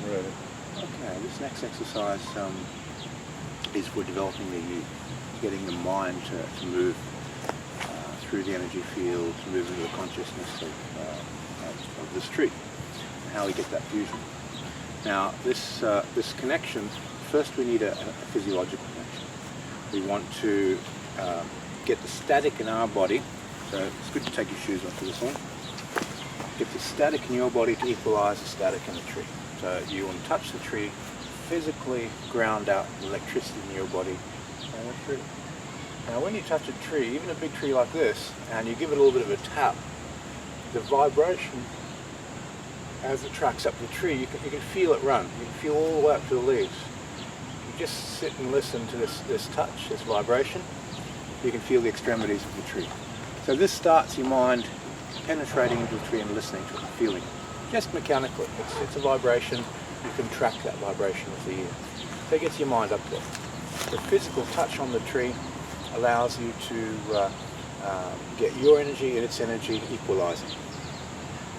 Right. Okay, this next exercise is for developing the you, getting the mind to move through the energy field, to move into the consciousness of this tree, and how we get that fusion. Now, this connection, first we need a physiological connection. We want to get the static in our body, so it's good to take your shoes off for this one. Get the static in your body to equalize the static in the tree. So you want to touch the tree, physically ground out the electricity in your body and the tree. Now when you touch a tree, even a big tree like this, and you give it a little bit of a tap, the vibration as it tracks up the tree, you can feel it run. You can feel all the way up to the leaves. You just sit and listen to this touch, this vibration. You can feel the extremities of the tree. So this starts your mind penetrating into the tree and listening to it and feeling it. Just mechanically. It's a vibration. You can track that vibration with the ear. So it gets your mind up there. The physical touch on the tree allows you to get your energy and its energy equalizing.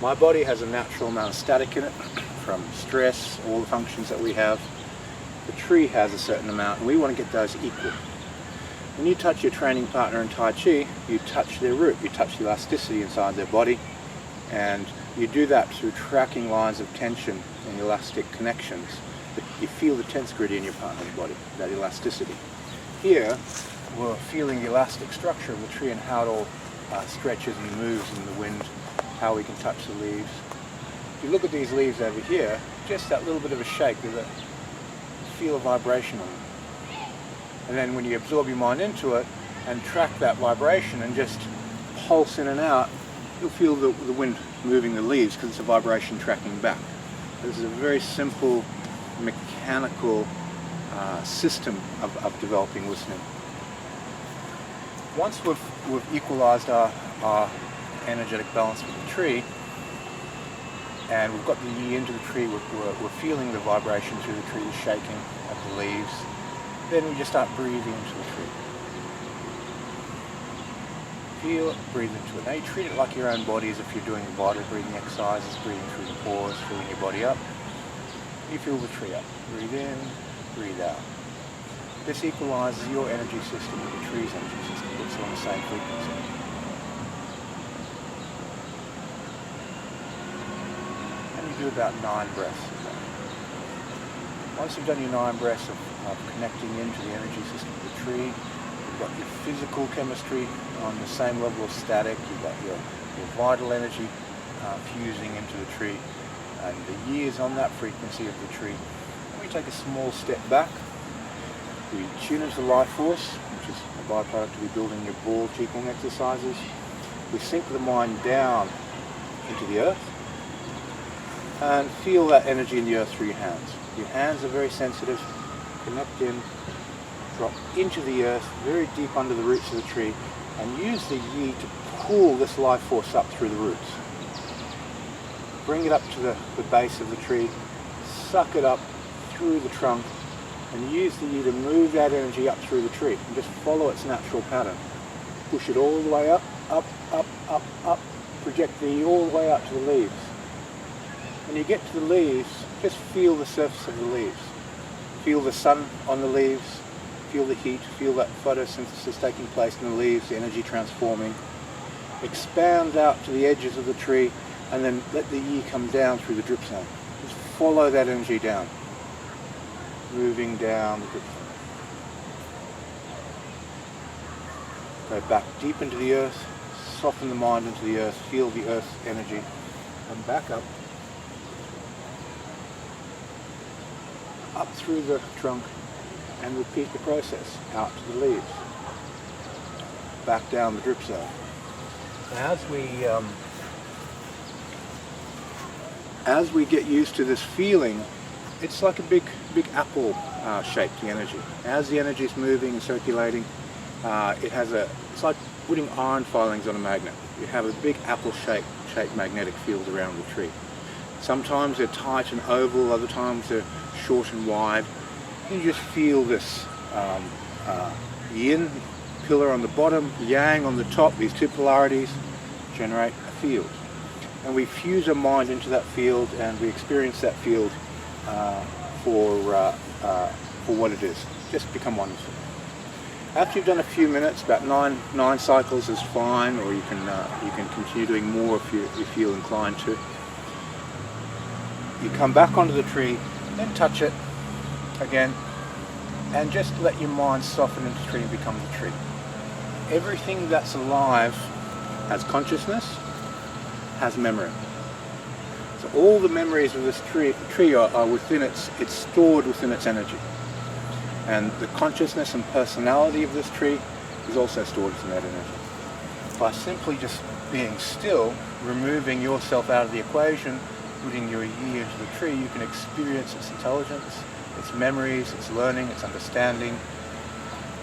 My body has a natural amount of static in it from stress, all the functions that we have. The tree has a certain amount, and we want to get those equal. When you touch your training partner in Tai Chi, you touch their root, you touch the elasticity inside their body, and you do that through tracking lines of tension and elastic connections. But you feel the tense gritty in your partner's body, that elasticity. Here, we're feeling the elastic structure of the tree and how it all stretches and moves in the wind, how we can touch the leaves. If you look at these leaves over here, just that little bit of a shake, there's a feel of vibration on them. And then when you absorb your mind into it and track that vibration and just pulse in and out, you'll feel the wind moving the leaves because it's a vibration tracking back. This is a very simple mechanical system of developing listening. Once we've equalized our energetic balance with the tree, and we've got the yi into the tree, we're feeling the vibration through the tree, the shaking of the leaves, then we just start breathing into the tree. Feel it, breathe into it. Now you treat it like your own body, as if you're doing vital breathing exercises, breathing through the pores, filling your body up. You feel the tree up. Breathe in, breathe out. This equalizes your energy system with the tree's energy system. It's on the same frequency. And you do about 9 breaths of that. Once you've done your 9 breaths of connecting into the energy system of the tree, you've got your physical chemistry on the same level of static, you've got your vital energy fusing into the tree, and the yi is on that frequency of the tree. And we take a small step back, we tune into the life force, which is a byproduct of you building your ball qigong exercises. We sink the mind down into the earth and feel that energy in the earth through your hands. Your hands are very sensitive. Connect in, drop into the earth, very deep under the roots of the tree, and use the yi to pull this life force up through the roots. Bring it up to the base of the tree, suck it up through the trunk, and use the yi to move that energy up through the tree, and just follow its natural pattern. Push it all the way up, up, up, up, up, project the yi all the way up to the leaves. When you get to the leaves, just feel the surface of the leaves. Feel the sun on the leaves, feel the heat, feel that photosynthesis taking place in the leaves, the energy transforming. Expand out to the edges of the tree, and then let the yi come down through the drip zone. Just follow that energy down, moving down the drip zone. Go back deep into the earth, soften the mind into the earth, feel the earth's energy, and back up through the trunk, and repeat the process out to the leaves, back down the drip zone. As we get used to this feeling, it's like a big apple shape, the energy. As the energy is moving and circulating, it's like putting iron filings on a magnet. You have a big apple shaped magnetic field around the tree. Sometimes they're tight and oval, other times they're short and wide. You just feel this yin pillar on the bottom, yang on the top. These two polarities generate a field. And we fuse our mind into that field, and we experience that field for what it is. Just become one with it. After you've done a few minutes, about nine cycles is fine, or you can continue doing more if you feel inclined to. You come back onto the tree, then touch it again, and just let your mind soften into the tree and become the tree. Everything that's alive has consciousness, has memory. So all the memories of this tree are within it's stored within its energy. And the consciousness and personality of this tree is also stored within that energy. By simply just being still, removing yourself out of the equation, putting your yi into the tree, you can experience its intelligence, its memories, its learning, its understanding,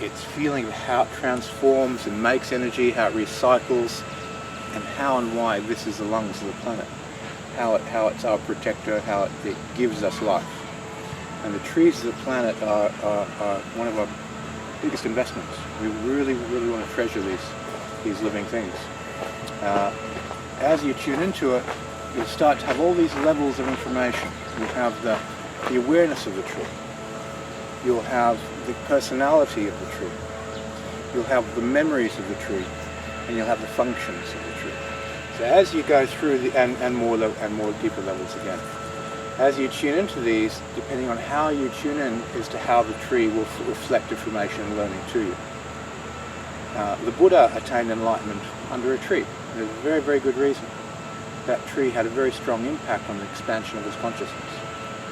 its feeling of how it transforms and makes energy, how it recycles, and how and why this is the lungs of the planet. How it's our protector, how it gives us life. And the trees of the planet are one of our biggest investments. We really, really want to treasure these living things. As you tune into it, you'll start to have all these levels of information. You'll have the awareness of the tree. You'll have the personality of the tree. You'll have the memories of the tree, and you'll have the functions of the tree. So as you go through and more deeper levels again. As you tune into these, depending on how you tune in, as to how the tree will reflect information and learning to you. The Buddha attained enlightenment under a tree. There's a very, very good reason. That tree had a very strong impact on the expansion of his consciousness.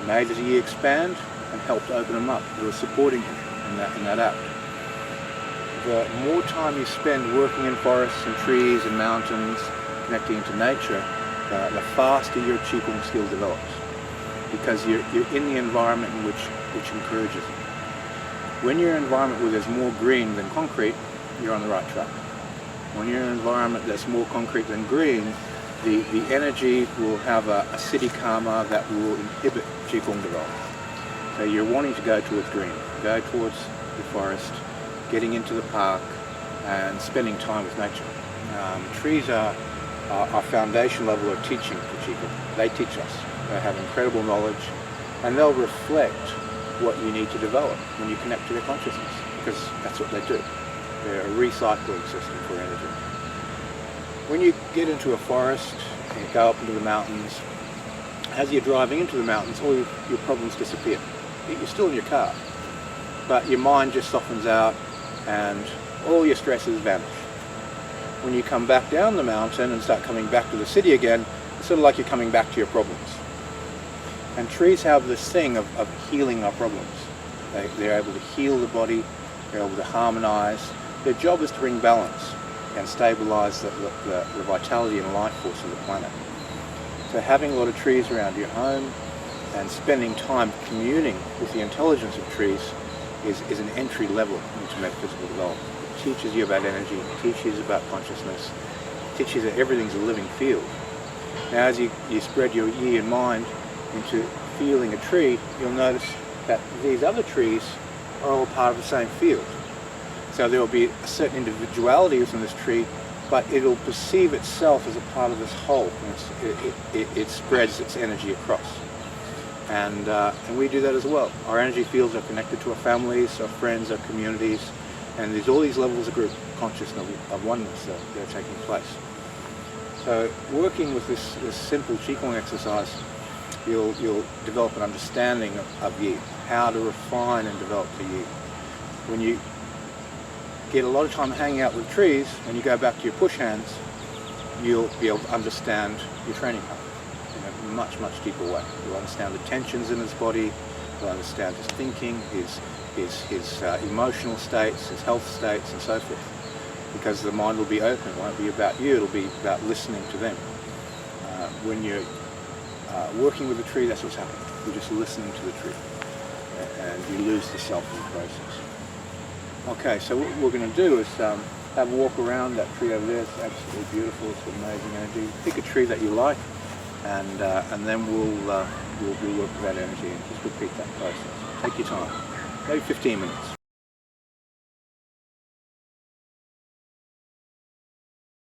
It made his yi expand and helped open him up. It was supporting him in that act. The more time you spend working in forests and trees and mountains, connecting into nature, the faster your Qigong skill develops. Because you're in the environment in which encourages it. When you're in an environment where there's more green than concrete, you're on the right track. When you're in an environment that's more concrete than green, the energy will have a city karma that will inhibit Qigong development. So you're wanting to go towards green, go towards the forest, getting into the park, and spending time with nature. Trees are our foundation level of teaching for Qigong. They teach us. They have incredible knowledge, and they'll reflect what you need to develop when you connect to their consciousness, because that's what they do. They're a recycling system for energy. When you get into a forest and you go up into the mountains, as you're driving into the mountains, all your problems disappear. You're still in your car, but your mind just softens out and all your stresses vanish. When you come back down the mountain and start coming back to the city again, it's sort of like you're coming back to your problems. And trees have this thing of healing our problems. They're able to heal the body, they're able to harmonize. Their job is to bring balance and stabilize the vitality and life force of the planet. So having a lot of trees around your home and spending time communing with the intelligence of trees is an entry level into metaphysical development. It teaches you about energy, it teaches you about consciousness, it teaches you that everything's a living field. Now as you spread your yi and mind into feeling a tree, you'll notice that these other trees are all part of the same field. So there will be a certain individuality within this tree, but it'll perceive itself as a part of this whole. It spreads its energy across. And we do that as well. Our energy fields are connected to our families, our friends, our communities, and there's all these levels of group consciousness of oneness that are taking place. So working with this simple Qigong exercise, you'll develop an understanding of yi, how to refine and develop the yi. When you get a lot of time hanging out with trees, when you go back to your push hands, you'll be able to understand your training partner in a much, much deeper way. You'll understand the tensions in his body, you'll understand his thinking, his emotional states, his health states, and so forth. Because the mind will be open, it won't be about you, it'll be about listening to them. When you're working with the tree, that's what's happening. You're just listening to the tree, and you lose the self in the process. Okay, so what we're going to do is have a walk around that tree over there. It's absolutely beautiful. It's amazing energy. Pick a tree that you like, and then we'll work with that energy and just repeat that process. Take your time, maybe 15 minutes.